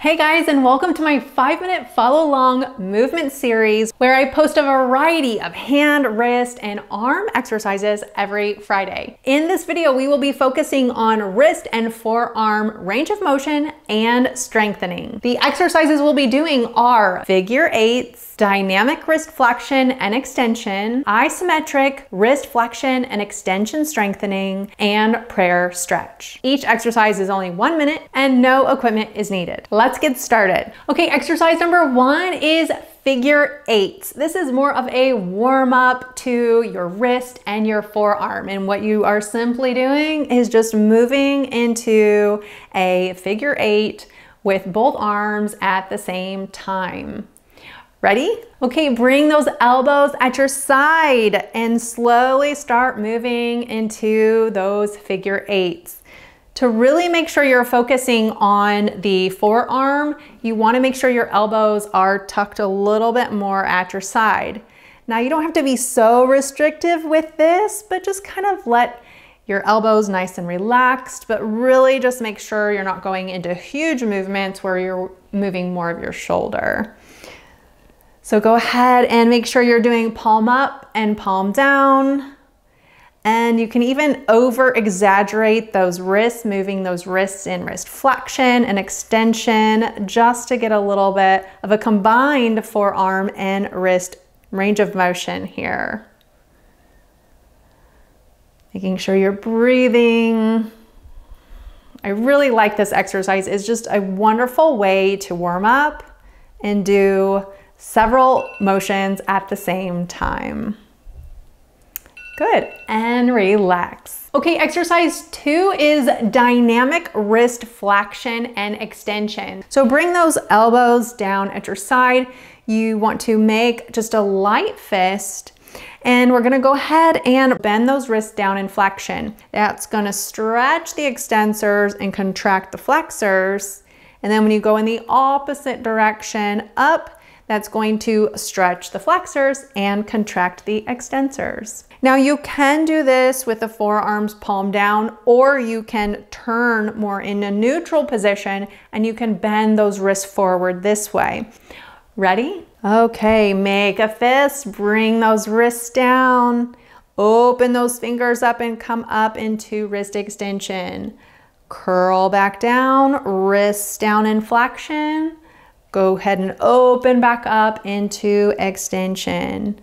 Hey guys, and welcome to my 5-minute follow along movement series where I post a variety of hand, wrist, and arm exercises every Friday. In this video, we will be focusing on wrist and forearm range of motion and strengthening. The exercises we'll be doing are figure eights, dynamic wrist flexion and extension, isometric wrist flexion and extension strengthening, and prayer stretch. Each exercise is only 1 minute and no equipment is needed. Let's get started. Okay, exercise number 1 is figure eights. This is more of a warm up to your wrist and your forearm. And what you are simply doing is just moving into a figure eight with both arms at the same time. Ready? Okay, bring those elbows at your side and slowly start moving into those figure eights. To really make sure you're focusing on the forearm, you want to make sure your elbows are tucked a little bit more at your side. Now, you don't have to be so restrictive with this, but just kind of let your elbows nice and relaxed, but really just make sure you're not going into huge movements where you're moving more of your shoulder. So go ahead and make sure you're doing palm up and palm down. And you can even over exaggerate those wrists, moving those wrists in wrist flexion and extension just to get a little bit of a combined forearm and wrist range of motion here. Making sure you're breathing. I really like this exercise. It's just a wonderful way to warm up and do several motions at the same time. Good, and relax. Okay, exercise 2 is dynamic wrist flexion and extension. So bring those elbows down at your side. You want to make just a light fist, and we're gonna go ahead and bend those wrists down in flexion. That's gonna stretch the extensors and contract the flexors. And then when you go in the opposite direction up, that's going to stretch the flexors and contract the extensors. Now you can do this with the forearms palm down, or you can turn more in a neutral position and you can bend those wrists forward this way. Ready? Okay, make a fist, bring those wrists down, open those fingers up and come up into wrist extension. Curl back down, wrists down in flexion. Go ahead and open back up into extension.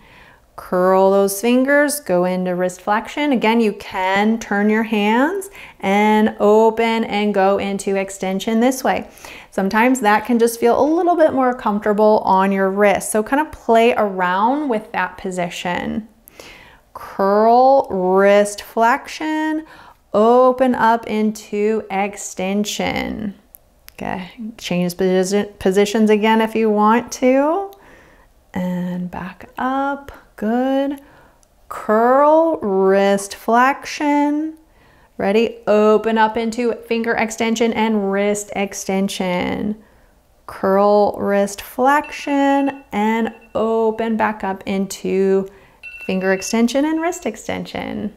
Curl those fingers, go into wrist flexion. Again, you can turn your hands and open and go into extension this way. Sometimes that can just feel a little bit more comfortable on your wrist. So kind of play around with that position. Curl, wrist flexion, open up into extension. Okay, change positions again if you want to. And back up, good. Curl, wrist flexion. Ready? Open up into finger extension and wrist extension. Curl, wrist flexion, and open back up into finger extension and wrist extension.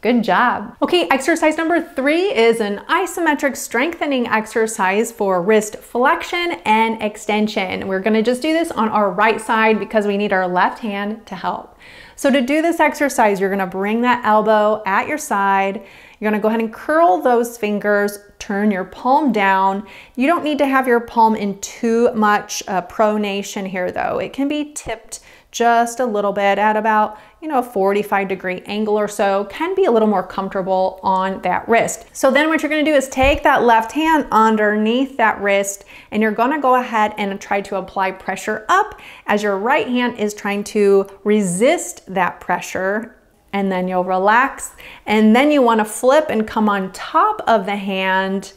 Good job. Okay, exercise number 3 is an isometric strengthening exercise for wrist flexion and extension. We're gonna just do this on our right side because we need our left hand to help. So to do this exercise, you're gonna bring that elbow at your side. You're gonna go ahead and curl those fingers, turn your palm down. You don't need to have your palm in too much pronation here though. It can be tipped just a little bit at about, a 45-degree angle or so, can be a little more comfortable on that wrist. So then what you're gonna do is take that left hand underneath that wrist and you're gonna go ahead and try to apply pressure up as your right hand is trying to resist that pressure, and then you'll relax. And then you wanna flip and come on top of the hand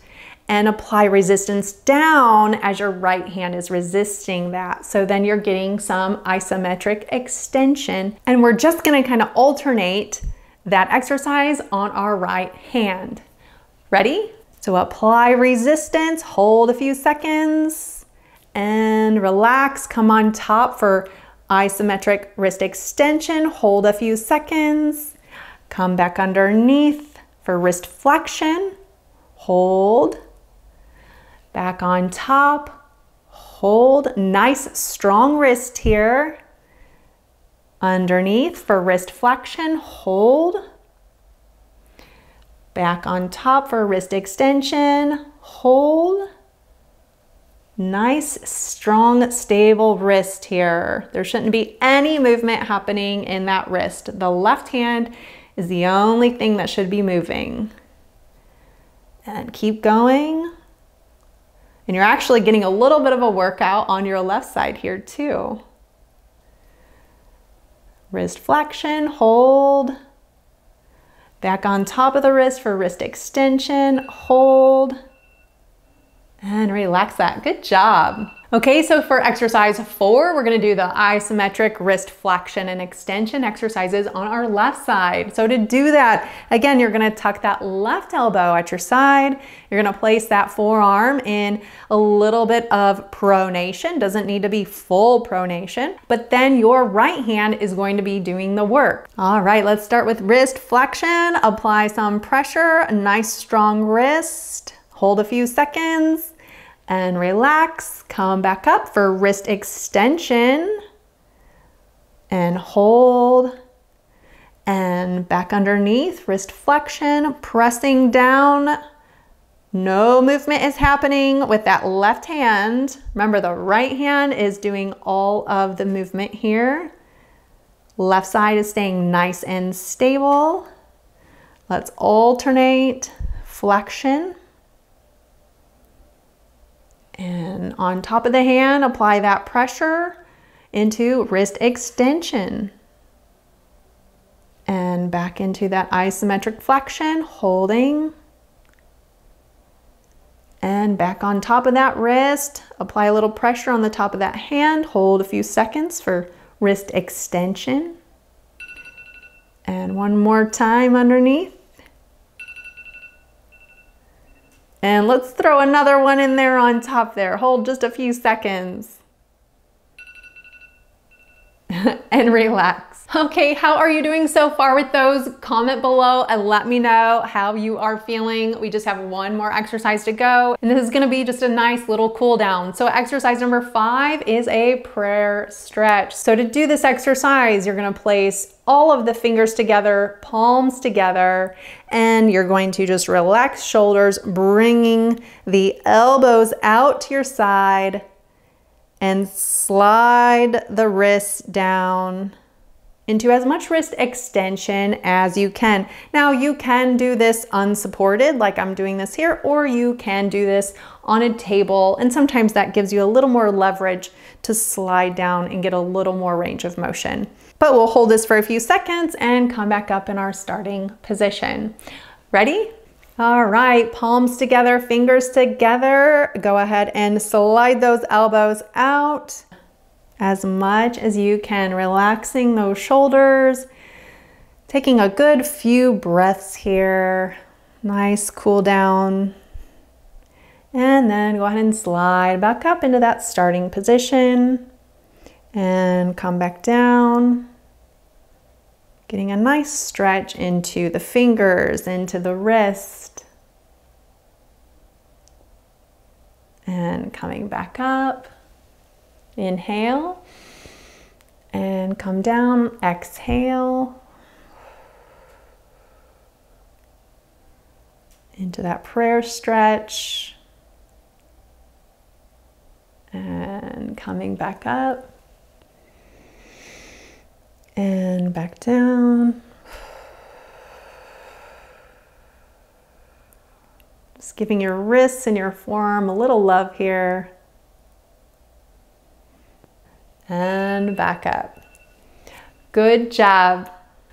and apply resistance down as your right hand is resisting that. So then you're getting some isometric extension, and we're just gonna kind of alternate that exercise on our right hand. Ready? So apply resistance, hold a few seconds, and relax. Come on top for isometric wrist extension, hold a few seconds. Come back underneath for wrist flexion, hold. Back on top, hold, nice strong wrist here. Underneath for wrist flexion, hold. Back on top for wrist extension, hold. Nice, strong, stable wrist here. There shouldn't be any movement happening in that wrist. The left hand is the only thing that should be moving. And keep going. And you're actually getting a little bit of a workout on your left side here too. Wrist flexion, hold. Back on top of the wrist for wrist extension, hold. And relax that. Good job. Okay, so for exercise 4, we're gonna do the isometric wrist flexion and extension exercises on our left side. So to do that, again, you're gonna tuck that left elbow at your side. You're gonna place that forearm in a little bit of pronation. Doesn't need to be full pronation, but then your right hand is going to be doing the work. All right, let's start with wrist flexion. Apply some pressure, a nice strong wrist. Hold a few seconds. And relax, come back up for wrist extension and hold and back underneath, wrist flexion, pressing down. No movement is happening with that left hand. Remember, the right hand is doing all of the movement here. Left side is staying nice and stable. Let's alternate flexion. And on top of the hand, apply that pressure into wrist extension. And back into that isometric flexion, holding. And back on top of that wrist, apply a little pressure on the top of that hand, hold a few seconds for wrist extension. And one more time underneath. And let's throw another one in there on top there. Hold just a few seconds. And relax. Okay, how are you doing so far with those? Comment below and let me know how you are feeling. We just have one more exercise to go, and this is gonna be just a nice little cool down. So exercise number 5 is a prayer stretch. So to do this exercise, you're gonna place all of the fingers together, palms together, and you're going to just relax shoulders, bringing the elbows out to your side and slide the wrists down into as much wrist extension as you can. Now you can do this unsupported like I'm doing this here, or you can do this on a table, and sometimes that gives you a little more leverage to slide down and get a little more range of motion. But we'll hold this for a few seconds and come back up in our starting position. Ready? All right, palms together, fingers together. Go ahead and slide those elbows out as much as you can, relaxing those shoulders, taking a good few breaths here. Nice cool down. And then go ahead and slide back up into that starting position and come back down. Getting a nice stretch into the fingers, into the wrist. And coming back up. Inhale. And come down. Exhale. Into that prayer stretch. And coming back up. And back down. Just giving your wrists and your forearm a little love here. And back up. Good job.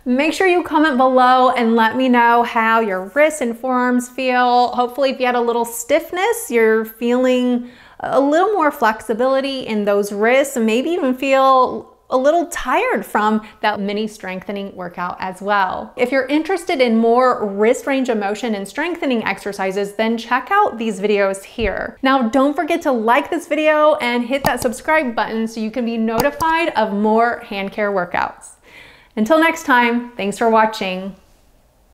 Make sure you comment below and let me know how your wrists and forearms feel. Hopefully if you had a little stiffness, you're feeling a little more flexibility in those wrists, and maybe even feel a little tired from that mini strengthening workout as well. If you're interested in more wrist range of motion and strengthening exercises, then check out these videos here. Now, don't forget to like this video and hit that subscribe button so you can be notified of more hand care workouts. Until next time, thanks for watching.